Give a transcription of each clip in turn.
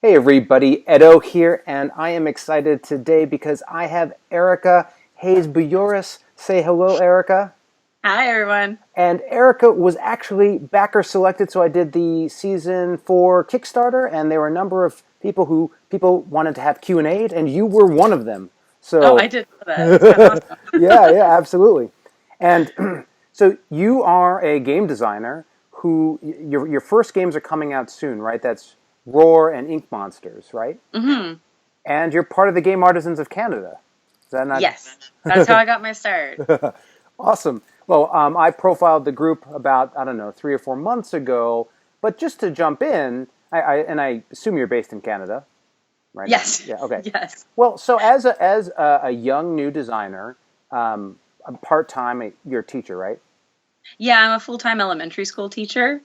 Hey everybody, Edo here, and I am excited today because I have Erica Hayes-Bouyouris. Say hello, Erica. Hi, everyone. And Erica was actually backer selected, so I did the season 4 Kickstarter, and there were a number of people wanted to have Q&A, and you were one of them. Oh, So, I did know that. That's awesome. yeah, absolutely. And so you are a game designer who your first games are coming out soon, right? That's Roar and Ink Monsters, right? hmm And you're part of the Game Artisans of Canada. Is that not Yes, that's how I got my start. awesome? Well, I profiled the group about, I don't know, 3 or 4 months ago. But just to jump in, I assume you're based in Canada right now. Yes, Yeah, okay. yes. Well, so as a young new designer, part time, you're a teacher, right? Yeah, I'm a full-time elementary school teacher.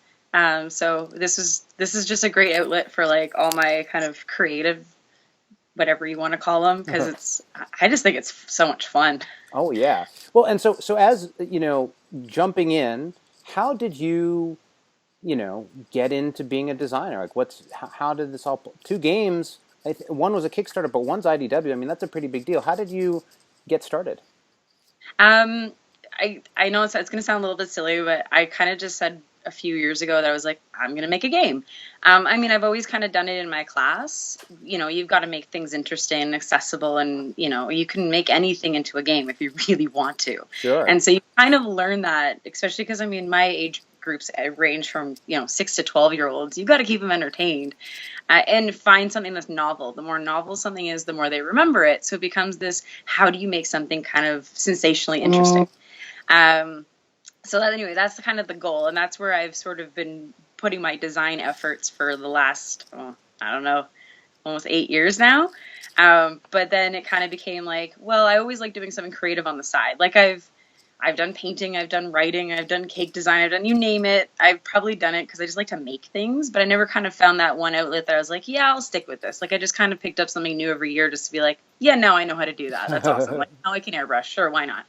So this is just a great outlet for like all my kind of creative, whatever you want to call them, because I just think it's so much fun. Oh yeah. Well, and so as jumping in, how did you get into being a designer? Like, how did this all? Two games. One was a Kickstarter, but one's IDW. I mean, that's a pretty big deal. How did you get started? Um, I know it's going to sound a little bit silly, but I kind of just said a few years ago that I was like, I'm going to make a game. I mean, I've always kind of done it in my class. You've got to make things interesting and accessible, and you can make anything into a game if you really want to. Sure. And so you kind of learn that, especially because I mean, my age groups range from 6 to 12-year-olds. You've got to keep them entertained and find something that's novel. The more novel something is, the more they remember it. So it becomes this: how do you make something kind of sensationally interesting? Um, so that, anyway, that's kind of the goal, and that's where I've sort of been putting my design efforts for the last, I don't know, almost 8 years now. But then it kind of became like, well, I always like doing something creative on the side. Like I've done painting, I've done writing, I've done cake design, I've done, you name it. I've probably done it because I just like to make things, but I never kind of found that one outlet that I was like, yeah, I'll stick with this. Like I just kind of picked up something new every year just to be like, yeah, now I know how to do that. That's awesome. Like now I can airbrush. Sure, why not?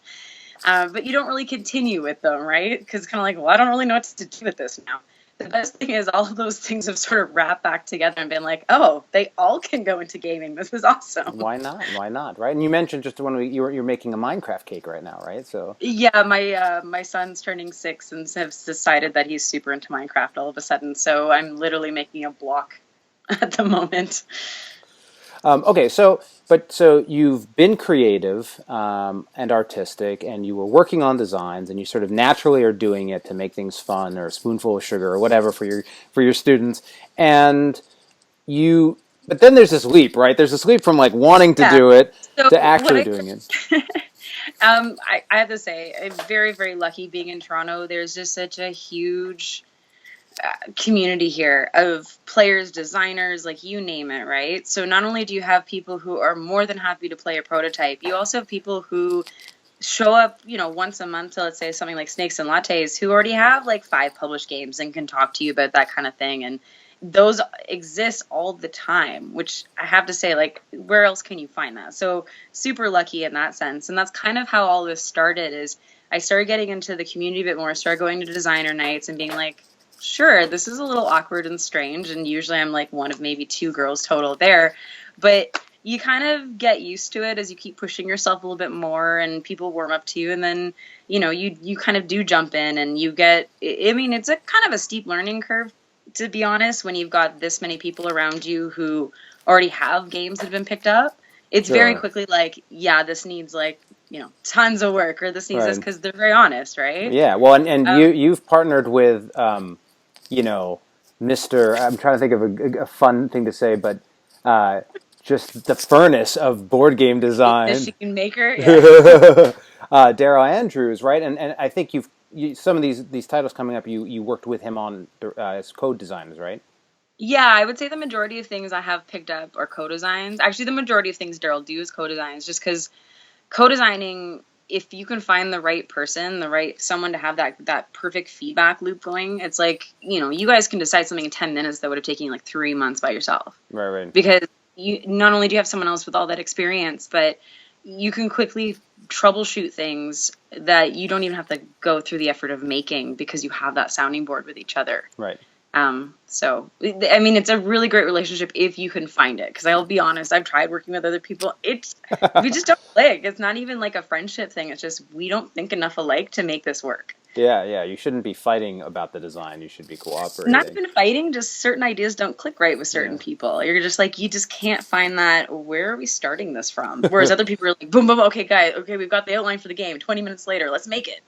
But you don't really continue with them, right? Because kind of like, well, I don't really know what to do with this now. The best thing is all of those things have sort of wrapped back together and been like, oh, they all can go into gaming. This is awesome. Why not? Why not? Right? And you mentioned just when you're making a Minecraft cake right now, right? So Yeah, my son's turning 6 and has decided that he's super into Minecraft all of a sudden. So I'm literally making a block at the moment. Okay, so you've been creative and artistic, and you were working on designs, and you sort of naturally are doing it to make things fun, or a spoonful of sugar, or whatever for your students, and you. But then there's this leap, right? There's this leap from like wanting to Yeah. do it So to what actually I doing it. I have to say, I'm very, very lucky being in Toronto. There's just such a huge community here of players, designers, like you name it, right? So not only do you have people who are more than happy to play a prototype, you also have people who show up, once a month to, let's say, something like Snakes and Lattes, who already have like 5 published games and can talk to you about that kind of thing. And those exist all the time, which I have to say, like, where else can you find that? So super lucky in that sense. And that's kind of how all this started. Is I started getting into the community a bit more, started going to designer nights and being like, sure, this is a little awkward and strange. And usually I'm like one of maybe 2 girls total there. But you kind of get used to it as you keep pushing yourself a little bit more and people warm up to you. And then, you kind of do jump in and you get, I mean, it's a kind of a steep learning curve, to be honest, when you've got this many people around you who already have games that have been picked up. It's very Sure. quickly like, yeah, this needs like, tons of work, or this needs this, Right. because they're very honest, right? Yeah. Well, and Um, you've partnered with you know, Mr. I'm trying to think of a fun thing to say, but uh, just the furnace of board game design, machine maker, yeah. Daryl Andrews, right? And I think some of these titles coming up, you worked with him on as code designers, right? Yeah, I would say the majority of things I have picked up are co-designs. Actually, the majority of things Daryl do is co-designs, just because co-designing, if you can find the right person, the right someone to have that perfect feedback loop going, it's like, you guys can decide something in 10 minutes that would have taken you like 3 months by yourself. Right, right. Because you not only do you have someone else with all that experience, but you can quickly troubleshoot things that you don't even have to go through the effort of making, because you have that sounding board with each other. Right. So, I mean, it's a really great relationship if you can find it. Because I'll be honest, I've tried working with other people. We just don't click. It's not even like a friendship thing. It's just we don't think enough alike to make this work. Yeah, yeah. You shouldn't be fighting about the design. You should be Not cooperating. even fighting, just certain ideas don't click right with certain Yeah. people. You're just like, you just can't find that. Where are we starting this from? Whereas other people are like, boom, boom, okay, guys, okay, we've got the outline for the game. 20 minutes later, let's make it.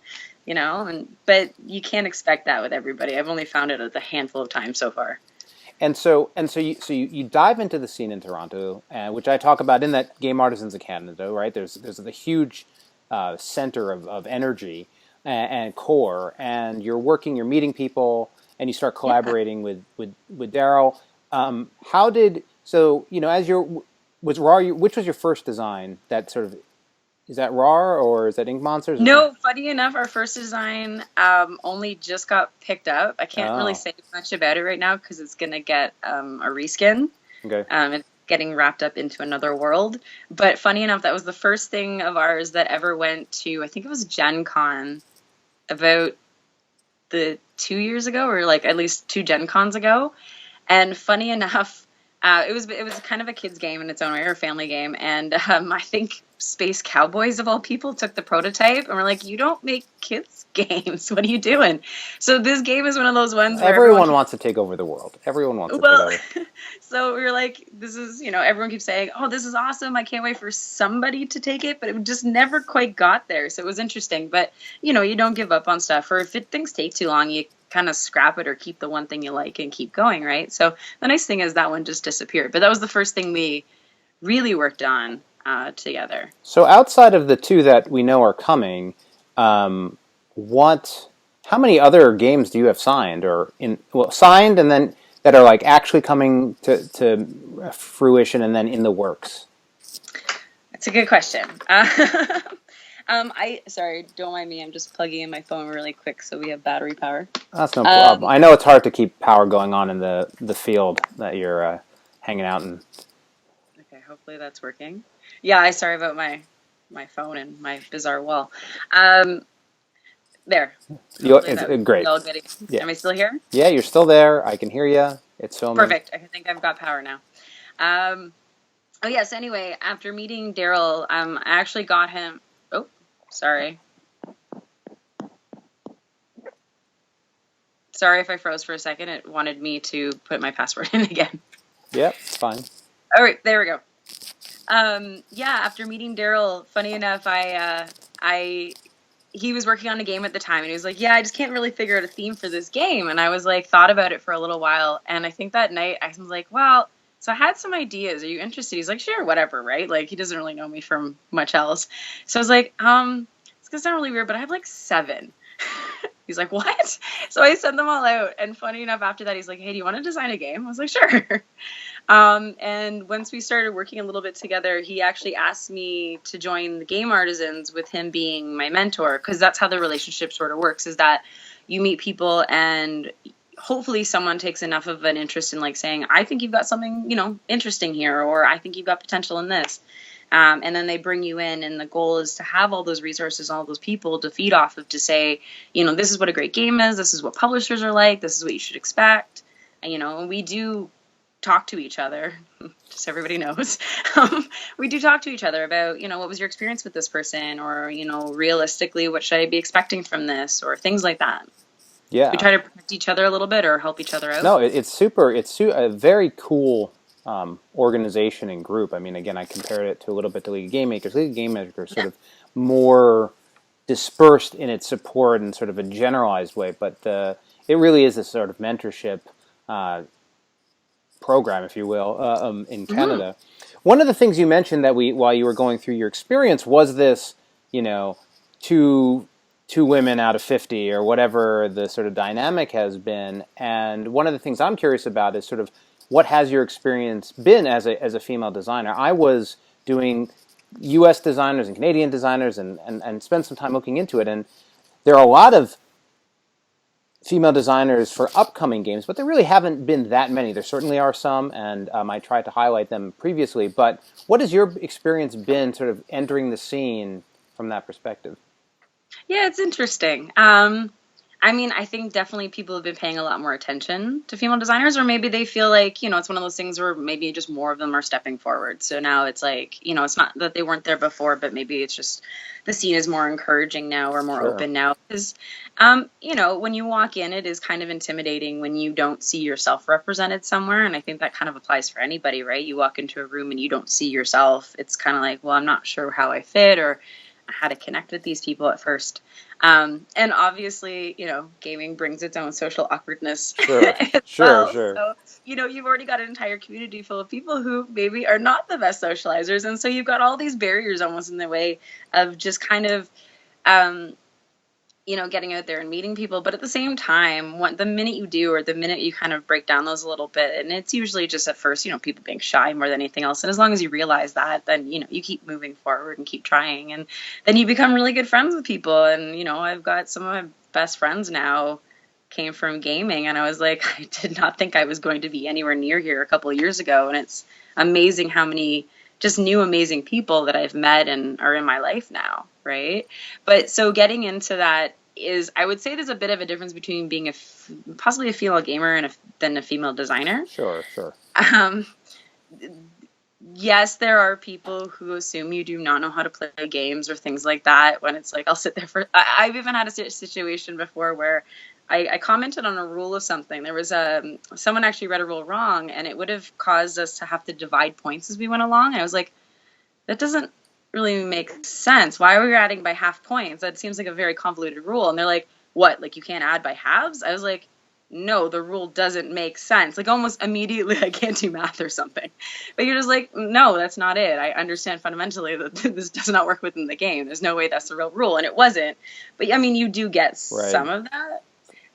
But you can't expect that with everybody. I've only found it a handful of times so far. And so you dive into the scene in Toronto, which I talk about in that Game Artisans of Canada, right? There's the huge center of energy and core, and you're meeting people, and you start Yeah. collaborating with Daryl. How did so you know as your was RAR? Which was your first design? That sort of is that RAR or is that Ink Monsters or something? No, funny enough, our first design only just got picked up. I can't really Oh, say much about it right now because it's going to get a reskin. okay. It's getting wrapped up into another world. But funny enough, that was the first thing of ours that ever went to, I think it was Gen Con about the 2 years ago, or like at least two Gen Cons ago. And funny enough, it was kind of a kids game in its own way, or a family game. And I think Space Cowboys of all people took the prototype and were like, "You don't make kids games. What are you doing?" So this game is one of those ones where everyone Everyone keeps, wants to take over the world. Everyone wants to take well, over. so we were like, this is, everyone keeps saying, "Oh, this is awesome. I can't wait for somebody to take it," but it just never quite got there. So it was interesting, but you don't give up on stuff, or if things take too long, you kind of scrap it or keep the one thing you like and keep going, right? So the nice thing is that one just disappeared, but that was the first thing we really worked on together. So outside of the two that we know are coming, um, what? How many other games do you have signed signed and then that are like actually coming to fruition and then in the works? That's a good question. I sorry, don't mind me. I'm just plugging in my phone really quick so we have battery power. That's no problem. Um, I know it's hard to keep power going on in the field that you're hanging out in. okay, hopefully that's working. Yeah, I sorry about my phone and my bizarre wall. Um, there. Hopefully It's that great. y'all getting. Yeah, Am I still here? yeah. You're still there. I can hear you. It's filming. Perfect. I think I've got power now. Um, oh yes. Anyway, after meeting Daryl, I actually got him. Oh, sorry. Sorry if I froze for a second. It wanted me to put my password in again. Yep, it's fine. All right, there we go. Yeah, after meeting Daryl, funny enough, I he was working on a game at the time, and he was like, "Yeah, I just can't really figure out a theme for this game." And I was like, thought about it for a little while, and I think that night I was like, "Well, so I had some ideas. Are you interested?" He's like, "Sure, whatever." Right? Like he doesn't really know me from much else, so I was like, it's gonna sound really weird, but I have like seven." He's like, "What?" So I sent them all out, and funny enough, after that, he's like, "Hey, do you want to design a game?" I was like, "Sure." And once we started working a little bit together, he actually asked me to join the Game Artisans with him being my mentor, because that's how the relationship sort of works, is that you meet people and hopefully someone takes enough of an interest in like saying, "I think you've got something, interesting here," or "I think you've got potential in this." And then they bring you in, and the goal is to have all those resources, all those people to feed off of, to say, this is what a great game is, this is what publishers are like, this is what you should expect. And we do talk to each other, just so everybody knows. We do talk to each other about, what was your experience with this person, or, realistically, what should I be expecting from this, or things like that. We Yeah. try to protect each other a little bit or help each other out. No, it's super. A very cool organization and group. I mean, again, I compared it to a little bit to League of Game Makers. League of Game Makers sort Yeah. of more dispersed in its support in sort of a generalized way, but it really is a sort of mentorship uh, program, if you will, in Mm-hmm. Canada. One of the things you mentioned that while you were going through your experience, was this, you know, two two women out of 50 or whatever the sort of dynamic has been. And one of the things I'm curious about is sort of what has your experience been as a female designer? I was doing U.S. designers and Canadian designers and spent some time looking into it, and there are a lot of female designers for upcoming games, but there really haven't been that many. There certainly are some, and I tried to highlight them previously. But what has your experience been sort of entering the scene from that perspective? Yeah, it's interesting. I mean, I think definitely people have been paying a lot more attention to female designers, or maybe they feel like, it's one of those things where maybe just more of them are stepping forward. So now it's like, it's not that they weren't there before, but maybe it's just the scene is more encouraging now or more Sure. open now. Because, when you walk in, it is kind of intimidating when you don't see yourself represented somewhere. And I think that kind of applies for anybody, right? You walk into a room and you don't see yourself. It's kind of like, well, I'm not sure how I fit or how to connect with these people at first. And obviously, gaming brings its own social awkwardness Sure. as Sure. well. Sure. So, you've already got an entire community full of people who maybe are not the best socializers. And so you've got all these barriers almost in the way of just kind of, um, getting out there and meeting people. But at the same time, the minute you do, or the minute you kind of break down those a little bit, and it's usually just at first, people being shy more than anything else. And as long as you realize that, then, you keep moving forward and keep trying. And then you become really good friends with people. And, I've got some of my best friends now came from gaming. And I was like, I did not think I was going to be anywhere near here a couple of years ago. And it's amazing how many just new amazing people that I've met and are in my life now, right? But so getting into that is, I would say there's a bit of a difference between being possibly a female gamer and than a female designer. Sure. Sure. Um, yes, there are people who assume you do not know how to play games or things like that. When it's like, I'll sit there I've even had a situation before where I commented on a rule of something. There was someone actually read a rule wrong, and it would have caused us to have to divide points as we went along. And I was like, that doesn't really make sense. Why are we adding by half points? That seems like a very convoluted rule. And they're like, what? Like, you can't add by halves? I was like, no, the rule doesn't make sense. Like, almost immediately, I can't do math or something. But you're just like, no, that's not it. I understand fundamentally that this does not work within the game. There's no way that's the real rule. And it wasn't. But I mean, you do get some of that.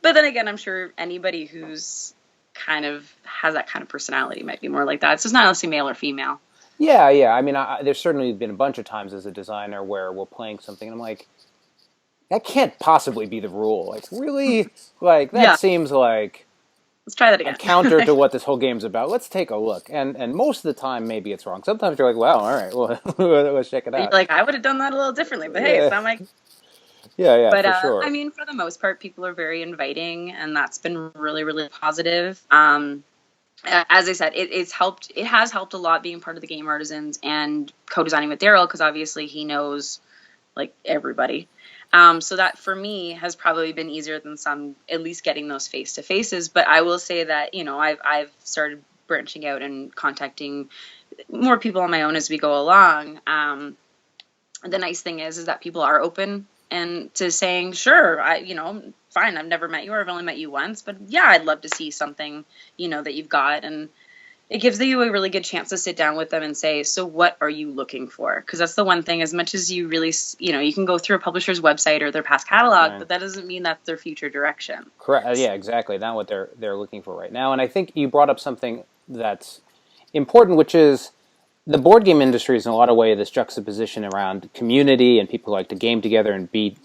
But then again, I'm sure anybody who's kind of has that kind of personality might be more like that. So it's not necessarily male or female. Yeah, yeah. I mean, there's certainly been a bunch of times as a designer where we're playing something and I'm like, that can't possibly be the rule. Like, really? Like, that Yeah. seems like Let's try that a again. counter to what this whole game's about. Let's take a look. And most of the time, maybe it's wrong. Sometimes you're like, well, all right, well, let's check it You're out. like, I would have done that a little differently, but hey, Yeah, it's not my. yeah, But for sure. I mean, for the most part, people are very inviting, and that's been really, really positive. As I said, it's helped. It has helped a lot being part of the Game Artisans and co-designing with Daryl, because obviously he knows like everybody. So that for me has probably been easier than some, at least getting those face to faces. But I will say that I've started branching out and contacting more people on my own as we go along. The nice thing is that people are open and to saying, sure, fine, I've never met you, or I've only met you once, but yeah, I'd love to see something, that you've got. And it gives you a really good chance to sit down with them and say, so what are you looking for? Because that's the one thing, as much as you really, you can go through a publisher's website or their past catalog, Right. but that doesn't mean that's their future direction. Correct. Yeah, exactly. Not what they're looking for right now. And I think you brought up something that's important, which is the board game industry is in a lot of ways this juxtaposition around community and people who like to game together and be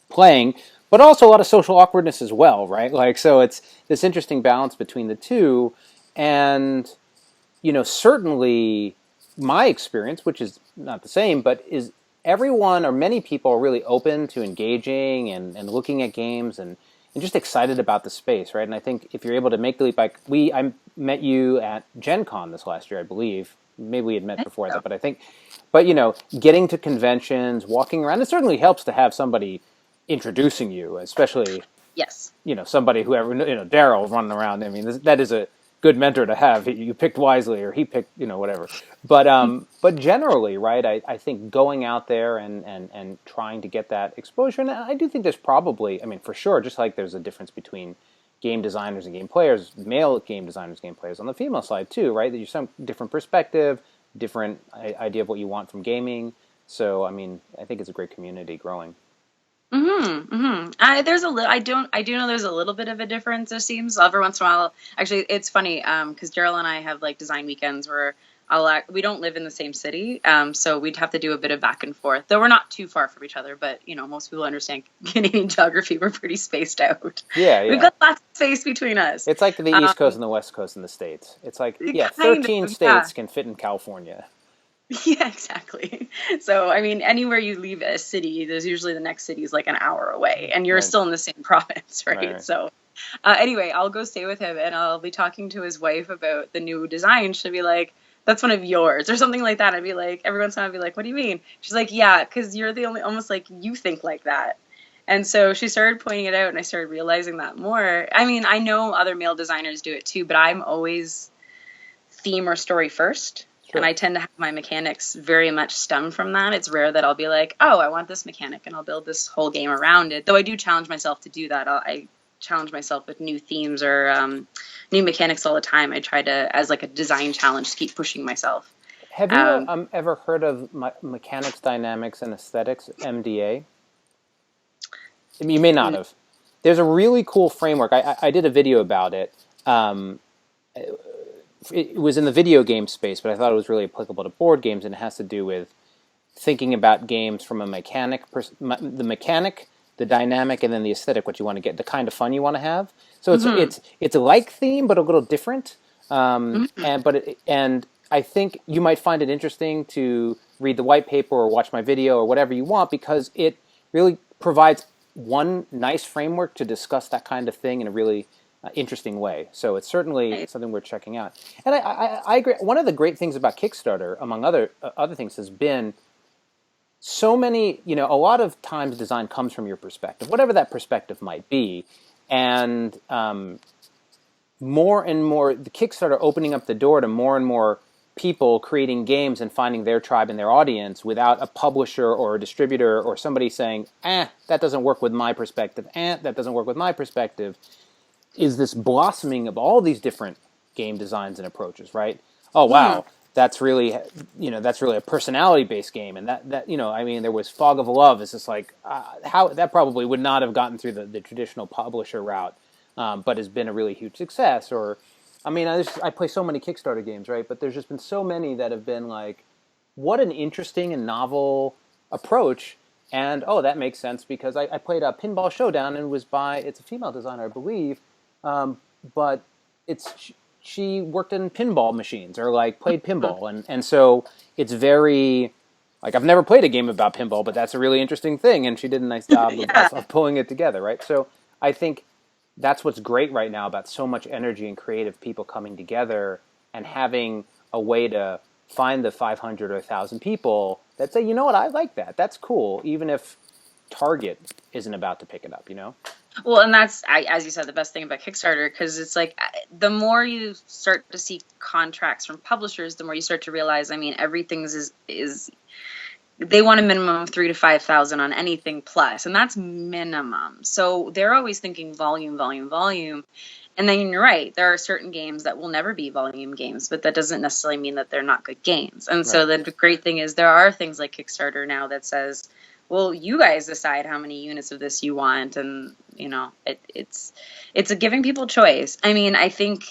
playing, but also a lot of social awkwardness as well, right? Like, so it's this interesting balance between the two. And, certainly my experience, which is not the same, but is everyone or many people are really open to engaging and looking at games and just excited about the space, right? And I think if you're able to make the leap, like I met you at Gen Con this last year, I believe. Maybe we had met before that, but I think, getting to conventions, walking around, it certainly helps to have somebody introducing you, especially, Yes. somebody whoever, Daryl running around. I mean, that is a good mentor to have. You picked wisely, or he picked, whatever. But generally, right, I think going out there and trying to get that exposure, and I do think there's probably, I mean, for sure, just like there's a difference between game designers and game players, male game designers, game players on the female side too, right? That you some different perspective, different idea of what you want from gaming. So, I mean, I think it's a great community growing. Mm-hmm. Mm-hmm. There's a little. I do know there's a little bit of a difference. It seems every once in a while. Actually, it's funny. Because Daryl and I have like design weekends where we don't live in the same city. So we'd have to do a bit of back and forth. Though we're not too far from each other. But most people understand Canadian geography. We're pretty spaced out. Yeah, We've yeah. got lots of space between us. It's like the East Coast and the West Coast in the States. It's like, yeah, Kind 13 of. Yeah. states can fit in California. Yeah, exactly. So, I mean, anywhere you leave a city, there's usually the next city is like an hour away, and you're Right, still in the same province, right, right? right. So, anyway, I'll go stay with him, and I'll be talking to his wife about the new design. She'll be like, "That's one of yours," or something like that. I'd be like, every once in a while, I'd be like, "What do you mean?" She's like, "Yeah, because you're the only, almost like you think like that." And so she started pointing it out, and I started realizing that more. I mean, I know other male designers do it too, but I'm always theme or story first. And Sure. I tend to have my mechanics very much stem from that. It's rare that I'll be like, oh, I want this mechanic and I'll build this whole game around it. Though I do challenge myself to do that. I challenge myself with new themes or new mechanics all the time. I try to, as like a design challenge, to keep pushing myself. Have you Um, ever heard of mechanics, dynamics, and aesthetics, MDA? I mean, you may not have. There's a really cool framework. I did a video about it. Um, it was in the video game space, but I thought it was really applicable to board games, and it has to do with thinking about games from a the mechanic, the dynamic, and then the aesthetic. What you want to get, the kind of fun you want to have. So mhm, it's a like theme, but a little different. mhm. And I think you might find it interesting to read the white paper or watch my video or whatever you want because it really provides one nice framework to discuss that kind of thing in a really interesting way. So it's certainly Nice. something worth checking out. And I agree. One of the great things about Kickstarter, among other things, has been so many. A lot of times design comes from your perspective, whatever that perspective might be, and more and more the Kickstarter opening up the door to more and more people creating games and finding their tribe and their audience without a publisher or a distributor or somebody saying, that doesn't work with my perspective, that doesn't work with my perspective, is this blossoming of all these different game designs and approaches, right? Oh Hmm. wow, that's really that's really a personality based game, and that I mean there was Fog of Love. It's just like how that probably would not have gotten through the traditional publisher route, but has been a really huge success. Or I mean I play so many Kickstarter games, right? But there's just been so many that have been like, what an interesting and novel approach. And oh, that makes sense because I played a Pinball Showdown and it's a female designer, I believe, but she worked in pinball machines or like played pinball, and so it's very like I've never played a game about pinball, but that's a really interesting thing, and she did a nice job of, Yeah. of, of pulling it together, right? So I think that's what's great right now about so much energy and creative people coming together and having a way to find the 500 or 1,000 people that say, you know what, I like that. That's cool, even if Target isn't about to pick it up, you know? Well, and that's, as you said, the best thing about Kickstarter, because it's like the more you start to see contracts from publishers, the more you start to realize. I mean, everything's is they want a minimum of 3 to 5,000 on anything plus, and that's minimum. So they're always thinking volume, volume, volume. And then you're right, there are certain games that will never be volume games, but that doesn't necessarily mean that they're not good games. And so Right. the great thing is there are things like Kickstarter now that says, well, you guys decide how many units of this you want, and it's a giving people choice. I mean, I think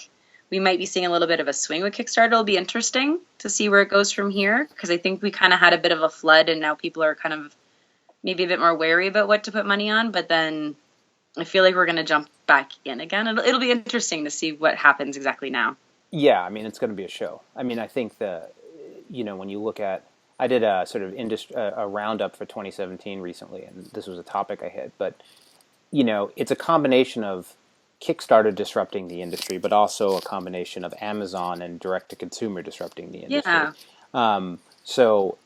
we might be seeing a little bit of a swing with Kickstarter. It'll be interesting to see where it goes from here because I think we kind of had a bit of a flood, and now people are kind of maybe a bit more wary about what to put money on. But then I feel like we're going to jump back in again. It'll be interesting to see what happens exactly now. Yeah, I mean, it's going to be a show. I mean, I think when you look at, I did a sort of a roundup for 2017 recently, and this was a topic I hit. But it's a combination of Kickstarter disrupting the industry, but also a combination of Amazon and direct to consumer disrupting the industry. Yeah. So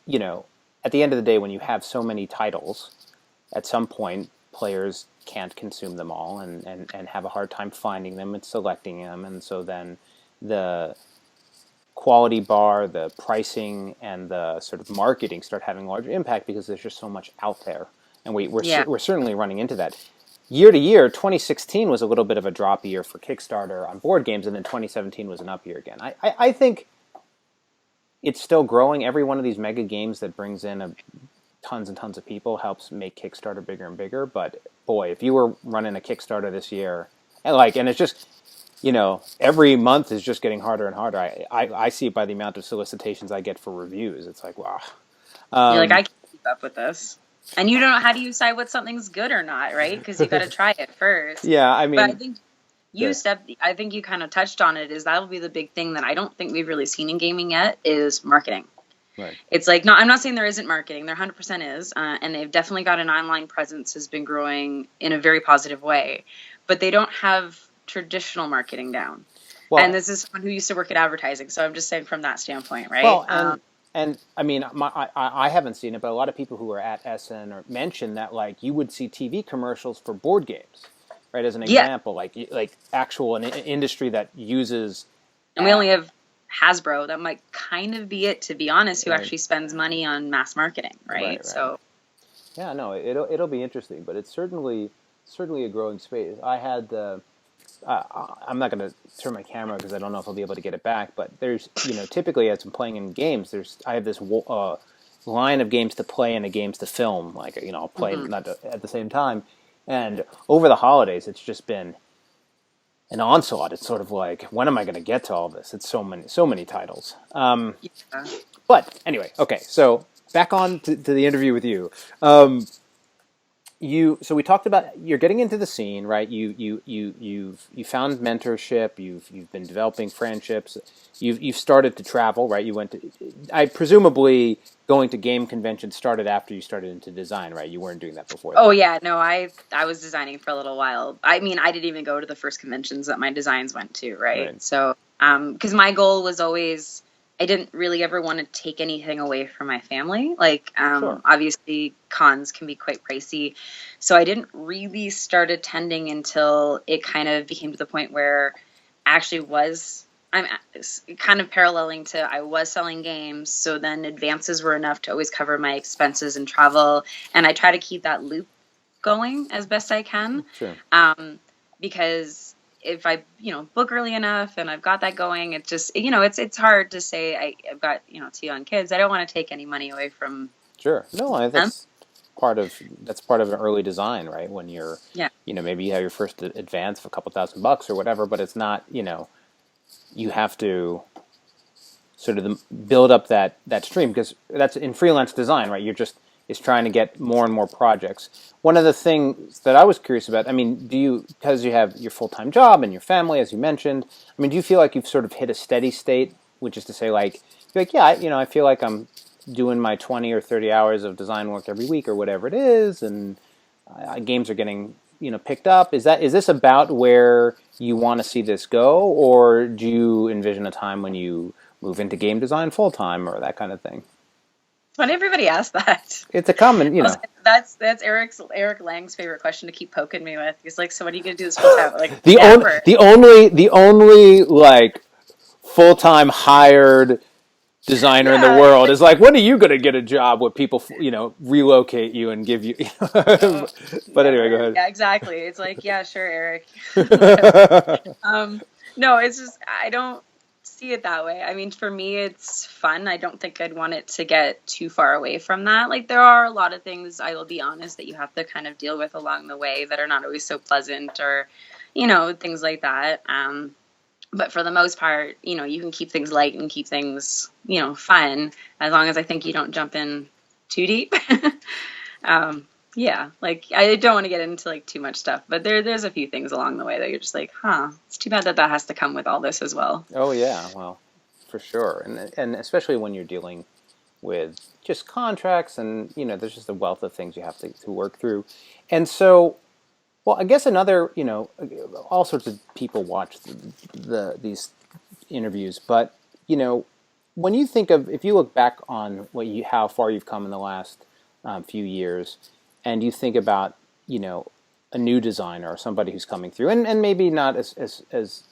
at the end of the day, when you have so many titles, at some point players can't consume them all and have a hard time finding them and selecting them, and so then the quality bar, the pricing, and the sort of marketing start having a larger impact because there's just so much out there, and Yeah. we're certainly running into that. Year to year, 2016 was a little bit of a drop year for Kickstarter on board games, and then 2017 was an up year again. I think it's still growing. Every one of these mega games that brings in tons and tons of people helps make Kickstarter bigger and bigger. But boy, if you were running a Kickstarter this year, and it's just every month is just getting harder and harder. I see it by the amount of solicitations I get for reviews. It's like wow. You're like, Um, I can't keep up with this. And you don't know how do you decide what something's good or not, right? Because you got to try it first. yeah, I But I mean, think the I think you kind of touched on it, is that'll be the big thing that I don't think we've really seen in gaming yet is marketing. Right. It's like, no, I'm not saying there isn't marketing. There 100% is. And they've definitely got an online presence has been growing in a very positive way. But they don't have traditional marketing down. And Well, this is someone who used to work at advertising. So I'm just saying from that standpoint, right? well, and I mean, I haven't seen it, but a lot of people who are at SN or mention that like you would see TV commercials for board games, right? As an Yeah. example, like actual an industry that uses, And we only have Hasbro. That might kind of be it, to be honest, who right, actually spends money on mass marketing, right? right. So, Yeah, no, it'll be interesting, but it's certainly a growing space. I had I'm not going to turn my camera because I don't know if I'll be able to get it back. But there's, typically as I'm playing in games, I have this line of games to play and a games to film. Like, I'll play mhm. not at the same time. And over the holidays, it's just been an onslaught. It's sort of like, when am I going to get to all this? It's so many titles. Yeah. But anyway, okay. So back on to the interview with you. Um, so we talked about you're getting into the scene, right? You found mentorship. You've been developing friendships. You've started to travel, right? You went to, I presumably going to game conventions started after you started into design, right? You weren't doing that before Oh that, yeah, no, I was designing for a little while. I mean, I didn't even go to the first conventions that my designs went to, right? right? So, because my goal was always, I didn't really ever want to take anything away from my family. Like, Sure, obviously cons can be quite pricey, so I didn't really start attending until it kind of became to the point where I actually was. I'm kind of paralleling to I was selling games, so then advances were enough to always cover my expenses and travel, and I try to keep that loop going as best I can, sure. because if I book early enough and I've got that going, it just it's hard to say I've got two young kids. I don't want to take any money away from Sure. No, them. that's part of an early design, right? When you're, Yeah. maybe you have your first advance of a couple $1,000 or whatever, but it's not, you have to sort of build up that stream because that's in freelance design, right? You're just is trying to get more and more projects. One of the things that I was curious about, I mean, because you have your full-time job and your family, as you mentioned, I mean, do you feel like you've sort of hit a steady state, which is to say, like, you're like, yeah, I feel like I'm doing my 20 or 30 hours of design work every week or whatever it is, and games are getting picked up. Is this about where you want to see this go, or do you envision a time when you move into game design full time or that kind of thing? When everybody asks that, It's a common, that's Eric Lang's favorite question to keep poking me with. He's like, "So when are you gonna do this full time?" Like, the on, never. the only like full time hired designer in the Yeah, it's world like, is like, when are you going to get a job where people relocate you and give you? oh, But anyway, go never. ahead. Yeah, exactly. It's like, yeah, sure, Eric. Whatever. No, it's just I don't see it that way. I mean, for me, it's fun. I don't think I'd want it to get too far away from that. Like, there are a lot of things, I will be honest, that you have to kind of deal with along the way that are not always so pleasant, or things like that. But for the most part, you can keep things light and keep things, fun, as long as I think you don't jump in too deep. Yeah, like I don't want to get into like too much stuff, but there's a few things along the way that you're just like, huh, it's too bad that has to come with all this as well. Oh yeah, well, for sure, and especially when you're dealing with just contracts and there's just a wealth of things you have to work through, and so well, I guess another all sorts of people watch these interviews, but when you think of if you look back on how far you've come in the last few years, and you think about a new designer or somebody who's coming through, and maybe not as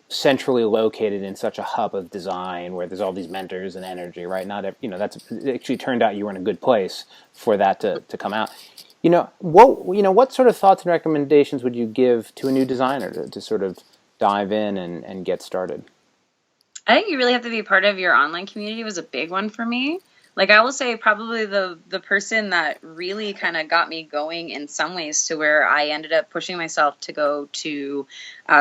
centrally located in such a hub of design where there's all these mentors and energy, right? Not that's it actually turned out you were in a good place for that to come out. What sort of thoughts and recommendations would you give to a new designer to sort of dive in and get started? I think you really have to be part of your online community was a big one for me. Like I will say probably the person that really kind of got me going in some ways to where I ended up pushing myself to go to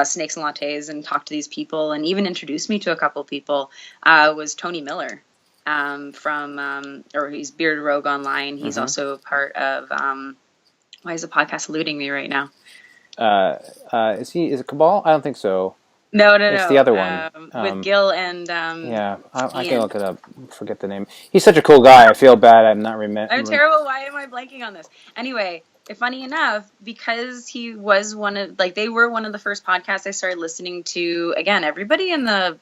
Snakes and Lattes and talk to these people and even introduce me to a couple people was Tony Miller or he's Bearded Rogue Online. He's Mm-hmm. also part of why is the podcast eluding me right now? Is it Cabal? I don't think so. No, no, It's the other one. no. With Gil and Yeah, I can Ian. look it up. Forget the name. He's such a cool guy. I feel bad. I'm not I'm remembering. terrible. Why am I blanking on this? Anyway, funny enough, because he was one of like they were one of the first podcasts I started listening to. Again, everybody in the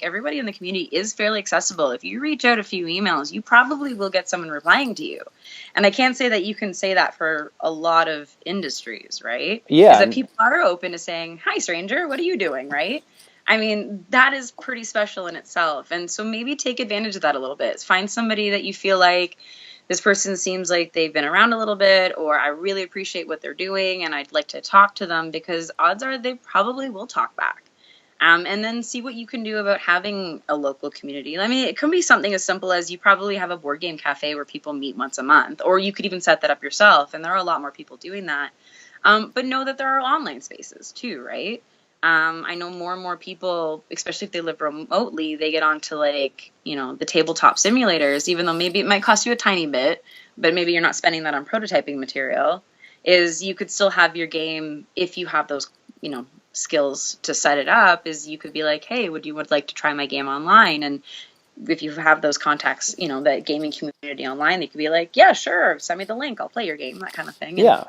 everybody in the community is fairly accessible. If you reach out a few emails, you probably will get someone replying to you. And I can't say that you can say that for a lot of industries, right? Is Yeah, that people are open to saying, "Hi, stranger, what are you doing?" Right? I mean, that is pretty special in itself. And so maybe take advantage of that a little bit. Find somebody that you feel like this person seems like they've been around a little bit, or I really appreciate what they're doing and I'd like to talk to them, because odds are they probably will talk back. And then see what you can do about having a local community. I mean, it can be something as simple as you probably have a board game cafe where people meet once a month, or you could even set that up yourself. And there are a lot more people doing that. But know that there are online spaces too, right? I know more and more people, especially if they live remotely, they get onto the tabletop simulators, even though maybe it might cost you a tiny bit, but maybe you're not spending that on prototyping material, is you could still have your game if you have those, skills to set it up, is you could be like, hey, would like to try my game online? And if you have those contacts, that gaming community online, they could be like, yeah, sure, send me the link, I'll play your game, that kind of thing. And yeah.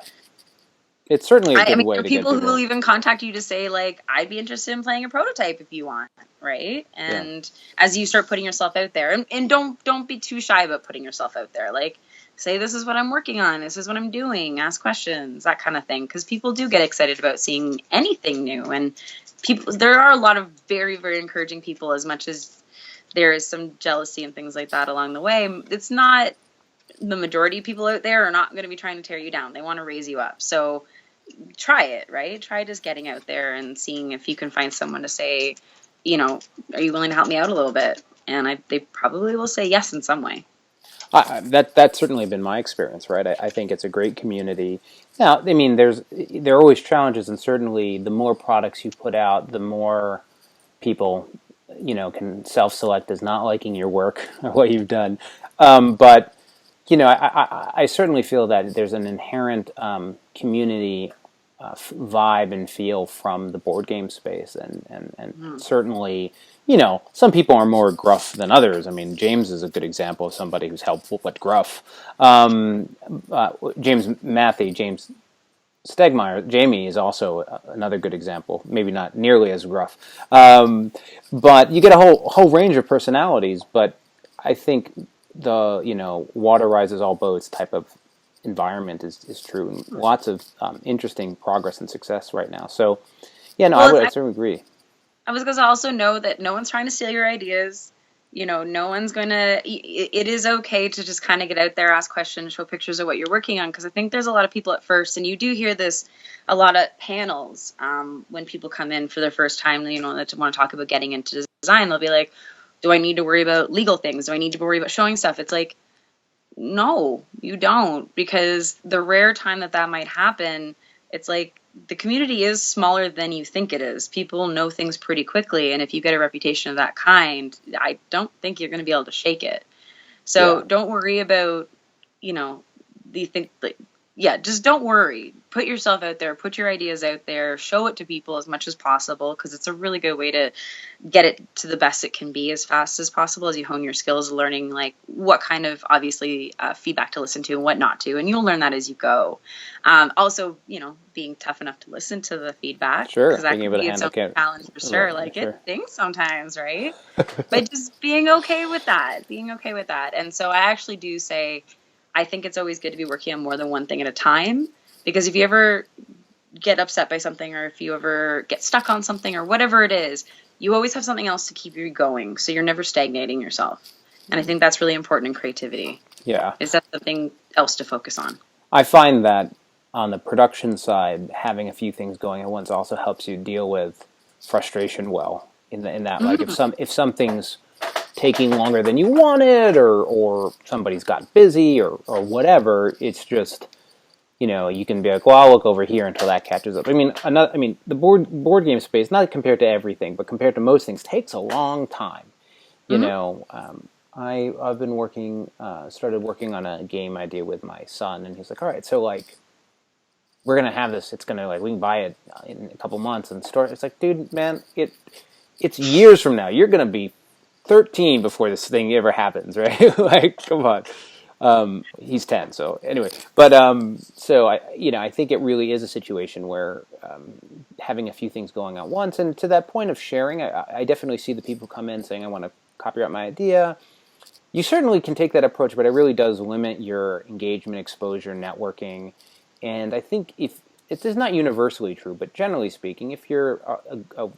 It's certainly a I good mean, way there are to get people who will people. even contact you to say, like, I'd be interested in playing a prototype if you want, right? Yeah, And as you start putting yourself out there, and don't be too shy about putting yourself out there. Like, say, this is what I'm working on, this is what I'm doing, ask questions, that kind of thing. Because people do get excited about seeing anything new. And there are a lot of very, very encouraging people, as much as there is some jealousy and things like that along the way. It's not the majority of people out there are not going to be trying to tear you down. They want to raise you up. So try it, right? Try just getting out there and seeing if you can find someone to say, are you willing to help me out a little bit? And they probably will say yes in some way. that's certainly been my experience, right? I think it's a great community. Now, I mean, there are always challenges, and certainly the more products you put out, the more people, can self-select as not liking your work or what you've done. But I certainly feel that there's an inherent community vibe and feel from the board game space, and Mm. certainly, some people are more gruff than others. I mean, James is a good example of somebody who's helpful but gruff. James Stegmeyer, Jamie is also another good example. Maybe not nearly as rough, but you get a whole range of personalities. But I think the water rises all boats type of environment is true, and lots of interesting progress and success right now. So yeah, no, Well, I certainly agree. I was going to also know that no one's trying to steal your ideas. No one's going to. It is okay to just kind of get out there, ask questions, show pictures of what you're working on. Because I think there's a lot of people at first, and you do hear this a lot at panels when people come in for their first time, that want to talk about getting into design. They'll be like, do I need to worry about legal things? Do I need to worry about showing stuff? It's like, no, you don't, because the rare time that might happen, it's like the community is smaller than you think it is. People know things pretty quickly, and if you get a reputation of that kind, I don't think you're going to be able to shake it. So Yeah, don't worry about, you know, the thing. Like, yeah, just don't worry. Put yourself out there. Put your ideas out there. Show it to people as much as possible, because it's a really good way to get it to the best it can be as fast as possible as you hone your skills, learning like what kind of obviously feedback to listen to and what not to, and you'll learn that as you go. Also, being tough enough to listen to the feedback, because sure. that Being can able to be its handle own challenge for sure. Like it sure. stings sometimes, right? But just being okay with that, And so I actually do say, I think it's always good to be working on more than one thing at a time, because if you ever get upset by something, or if you ever get stuck on something or whatever it is, you always have something else to keep you going. So you're never stagnating yourself. And I think that's really important in creativity, Yeah, is that something else to focus on. I find that on the production side, having a few things going at once also helps you deal with frustration well. In that, like Mm-hmm. if something's taking longer than you wanted, or somebody's got busy, or whatever, it's just you can be like, well, I'll look over here until that catches up. I mean the board game space, not compared to everything, but compared to most things, takes a long time. You Mm-hmm. know, I've been started working on a game idea with my son, and he's like, all right, so like we're gonna have this. It's gonna like we can buy it in a couple months and store. It's like, dude, man, it's years from now. You're gonna be 13 before this thing ever happens, right? Like, come on. He's 10, so anyway. But so I think it really is a situation where having a few things going at once, and to that point of sharing, I definitely see the people come in saying, I want to copyright my idea. You certainly can take that approach, but it really does limit your engagement, exposure, networking. And I think if it is not universally true, but generally speaking, if you're a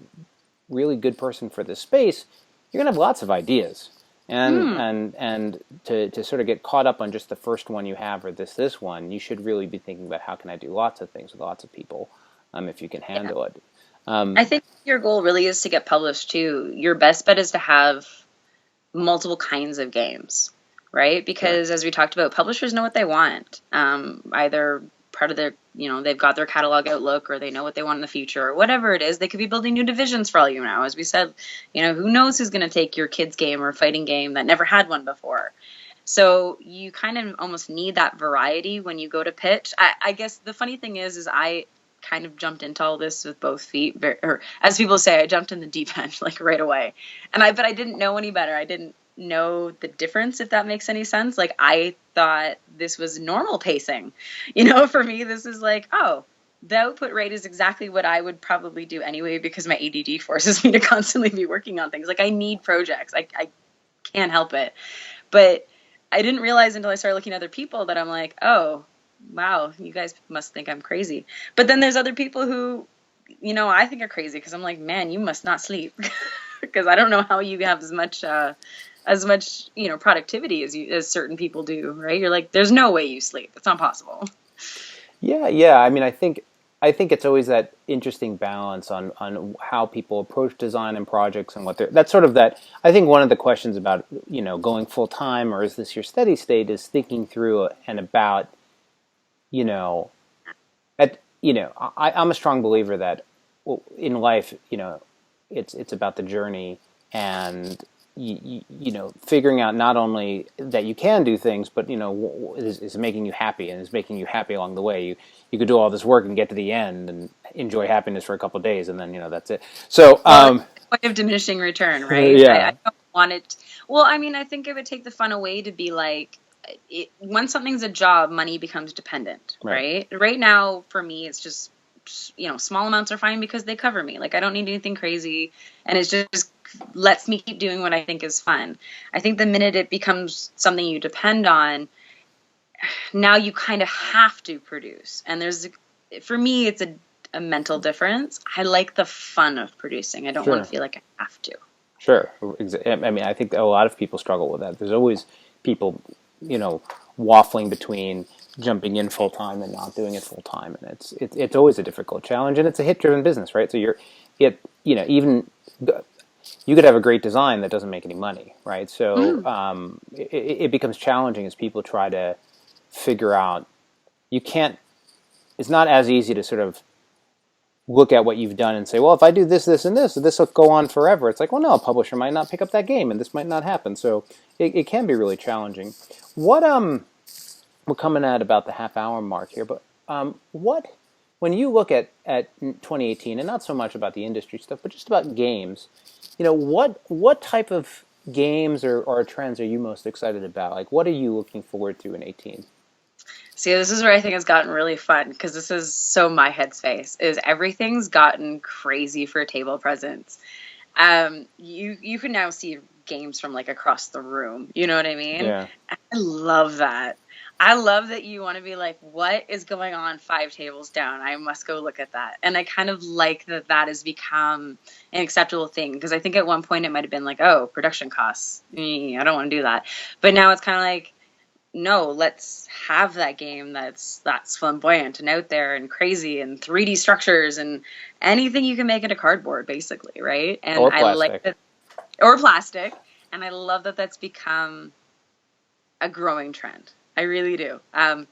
really good person for this space, you're going to have lots of ideas. And to sort of get caught up on just the first one you have or this one, you should really be thinking about how can I do lots of things with lots of people if you can handle it. I think your goal really is to get published too. Your best bet is to have multiple kinds of games, right? Because as we talked about, publishers know what they want. Either part of their, they've got their catalog outlook, or they know what they want in the future, or whatever it is. They could be building new divisions for all you know. As we said, who knows who's going to take your kids game or fighting game that never had one before. So you kind of almost need that variety when you go to pitch. I guess the funny thing is I kind of jumped into all this with both feet, or as people say, I jumped in the deep end like right away. But I didn't know any better. I didn't know the difference, if that makes any sense. Like, I thought this was normal pacing. For me, this is like, oh, the output rate is exactly what I would probably do anyway, because my ADD forces me to constantly be working on things. Like, I need projects. I can't help it. But I didn't realize until I started looking at other people that I'm like, oh, wow, you guys must think I'm crazy. But then there's other people who, I think are crazy, because I'm like, man, you must not sleep, because I don't know how you have as much productivity as certain people do, right? You're like, there's no way you sleep. It's not possible. Yeah. I mean, I think it's always that interesting balance on how people approach design and projects and that's sort of that. I think one of the questions about going full time, or is this your steady state, is thinking through and about I'm a strong believer that in life, it's about the journey, and figuring out not only that you can do things, but is making you happy, and is making you happy along the way. You could do all this work and get to the end and enjoy happiness for a couple of days, and then that's it. So it's the point of diminishing return, right? Yeah. I don't want it. Well, I mean, I think it would take the fun away to be like, when something's a job, money becomes dependent, right? Right now, for me, it's just, small amounts are fine because they cover me. Like, I don't need anything crazy, and it's just lets me keep doing what I think is fun. I think the minute it becomes something you depend on, now you kind of have to produce. And for me, it's a mental difference. I like the fun of producing. I don't want to feel like I have to. Sure. I mean, I think a lot of people struggle with that. There's always people waffling between jumping in full time and not doing it full time, and it's always a difficult challenge, and it's a hit driven business, right? So even you could have a great design that doesn't make any money, right? So it becomes challenging as people try to figure out. It's not as easy to sort of look at what you've done and say, well, if I do this, this, and this will go on forever. It's like, well, no, a publisher might not pick up that game, and this might not happen. So it can be really challenging. We're coming at about the half-hour mark here, but when you look at 2018, and not so much about the industry stuff, but just about games, what type of games or trends are you most excited about? Like, what are you looking forward to in 18? See, this is where I think it's gotten really fun, because this is so my headspace, is everything's gotten crazy for table presence. You can now see games from like across the room. You know what I mean? Yeah. I love that. I love that you want to be like, what is going on 5 tables down? I must go look at that. And I kind of like that has become an acceptable thing, because I think at one point it might have been like, oh, production costs. I don't want to do that. But now it's kind of like, no, let's have that game that's flamboyant and out there and crazy and 3D structures and anything you can make into cardboard, basically, right? And or plastic. I like that, or plastic. And I love that that's become a growing trend. I really do.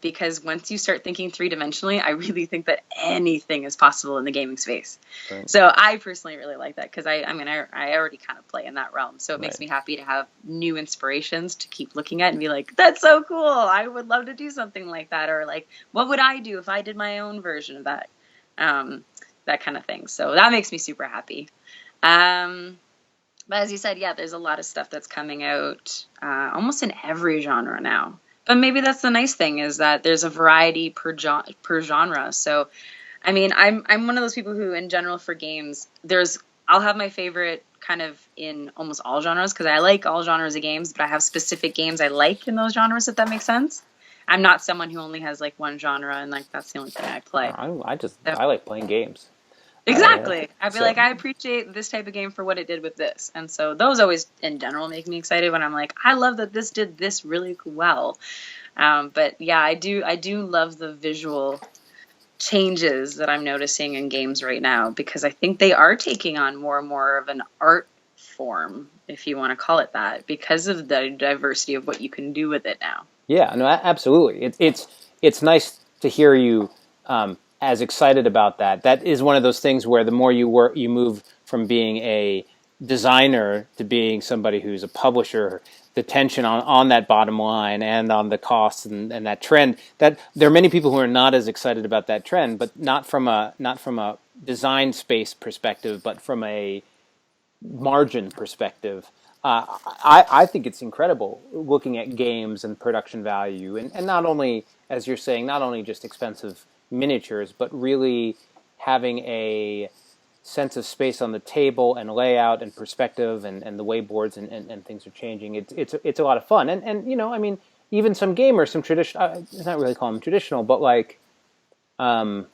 Because once you start thinking three-dimensionally, I really think that anything is possible in the gaming space. Right. So I personally really like that because I already kind of play in that realm. So it Right. makes me happy to have new inspirations to keep looking at and be like, that's so cool. I would love to do something like that. Or like, what would I do if I did my own version of that? That kind of thing. So that makes me super happy. But as you said, yeah, there's a lot of stuff that's coming out almost in every genre now. But maybe that's the nice thing is that there's a variety per genre. So, I mean, I'm one of those people who, in general, for games, I'll have my favorite kind of in almost all genres because I like all genres of games, but I have specific games I like in those genres, if that makes sense. I'm not someone who only has like one genre and like that's the only thing I play. So, I like playing games. exactly. I'd be So like, I appreciate this type of game for what it did with this. And so those always, in general, make me excited when I'm like, I love that this did this really well. But yeah, I do love the visual changes that I'm noticing in games right now because I think they are taking on more and more of an art form, if you want to call it that, because of the diversity of what you can do with it now. yeah, no, absolutely. It's nice to hear you as excited about that. That is one of those things where the more you work, you move from being a designer to being somebody who's a publisher. The tension on that bottom line and on the costs and that trend. That there are many people who are not as excited about that trend, but not from a design space perspective, but from a margin perspective. I think it's incredible looking at games and production value, and not only, as you're saying, not only just expensive miniatures, but really having a sense of space on the table and layout and perspective and the way boards and things are changing. It's a lot of fun. And you know, I mean, even some gamers, some traditional, it's not really call them traditional, but like one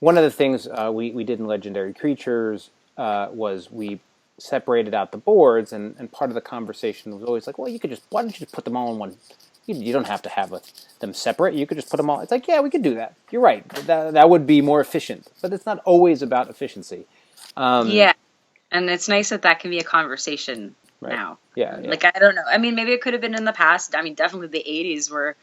of the things we did in Legendary Creatures was we separated out the boards, and part of the conversation was always like, well, why don't you just put them all in one? You don't have to have them separate. You could just put them all. It's like, yeah, we could do that. You're right. That would be more efficient, but it's not always about efficiency. Yeah. And it's nice that that can be a conversation Right. now. Yeah. Yeah. Like, I don't know. I mean, maybe it could have been in the past. I mean, definitely the 80s were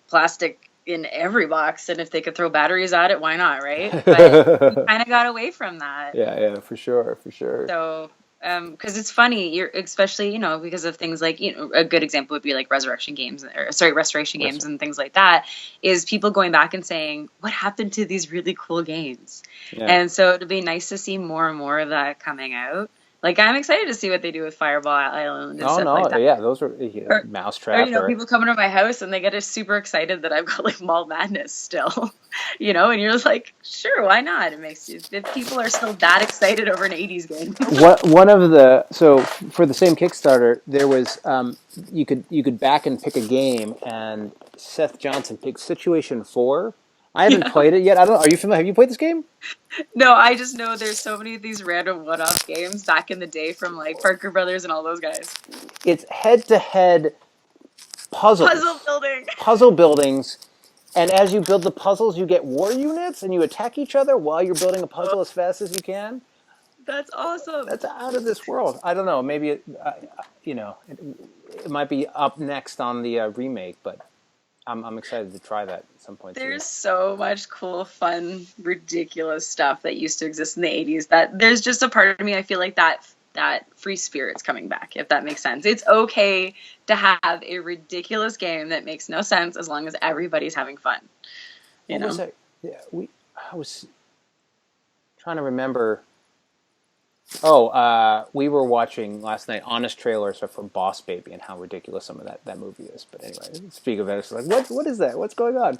plastic in every box. And if they could throw batteries at it, why not, right? But we kind of got away from that. Yeah. Yeah. For sure. For sure. So, because it's funny, you're especially, you know, because of things like, you know, a good example would be like resurrection games, or sorry, restoration games and things like that, is people going back and saying, what happened to these really cool games? Yeah. And so it'd be nice to see more and more of that coming out. Like, I'm excited to see what they do with Fireball Island and Oh stuff no. like that. Yeah. Those are Or, or, Mousetrap you know, people coming to my house and they get super excited that I've got like Mall Madness still, you know, and you're just like, sure, why not? It makes you, if people are still that excited over an 80s game. One of the so for the same Kickstarter, there was you could back and pick a game, and Seth Johnson picked Situation 4. I haven't Yeah. played it yet. I don't. Are you familiar? Have you played this game? No, I just know there's so many of these random one-off games back in the day from like Parker Brothers and all those guys. It's head-to-head puzzles, Puzzle building. puzzle buildings, and as you build the puzzles, you get war units, and you attack each other while you're building a puzzle as fast as you can. That's awesome. That's out of this world. I don't know. Maybe it might be up next on the remake, but I'm excited to try that at some point soon. There's so much cool, fun, ridiculous stuff that used to exist in the 80s that there's just a part of me I feel like that free spirit's coming back, if that makes sense. It's okay to have a ridiculous game that makes no sense as long as everybody's having fun. You know? Yeah, I was trying to remember. Oh, we were watching last night honest trailers for Boss Baby and how ridiculous some of that movie is. But anyway, speak of it, it's like what is that? What's going on?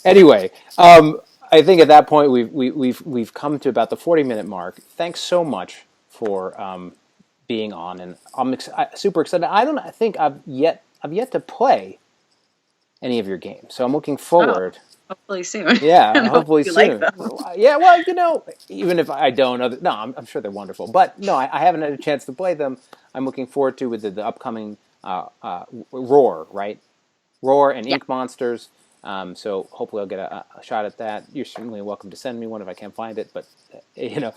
Anyway, I think at that point we've come to about the 40-minute mark. Thanks so much for being on, and I'm super excited. I think I've yet to play any of your games, so I'm looking forward. Oh, hopefully soon. Yeah, hopefully you soon. like them. Yeah, well, even if I don't, no, I'm sure they're wonderful. But no, I haven't had a chance to play them. I'm looking forward to with the upcoming Roar, right? Roar and Ink Monsters. So hopefully I'll get a shot at that. You're certainly welcome to send me one if I can't find it. But And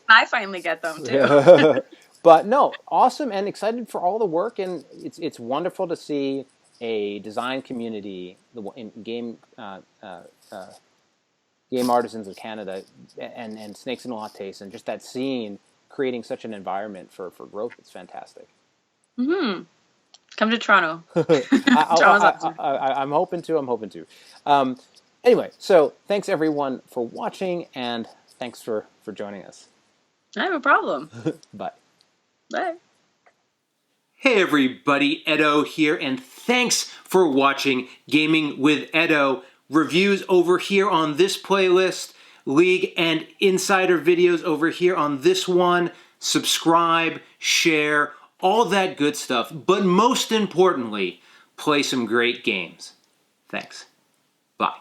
I finally get them too. but no, awesome and excited for all the work, and it's wonderful to see a design community in Game Artisans of Canada and Snakes and Lattes, and just that scene creating such an environment for growth. It's fantastic. Mm-hmm. Come to Toronto. Toronto's I, awesome. I'm hoping to. I'm hoping to. Anyway, so thanks everyone for watching, and thanks for joining us. I have a problem. Bye. Bye. Hey everybody, Edo here, and thanks for watching Gaming with Edo. Reviews over here on this playlist, League and Insider videos over here on this one. Subscribe, share, all that good stuff. But most importantly, play some great games. Thanks. Bye.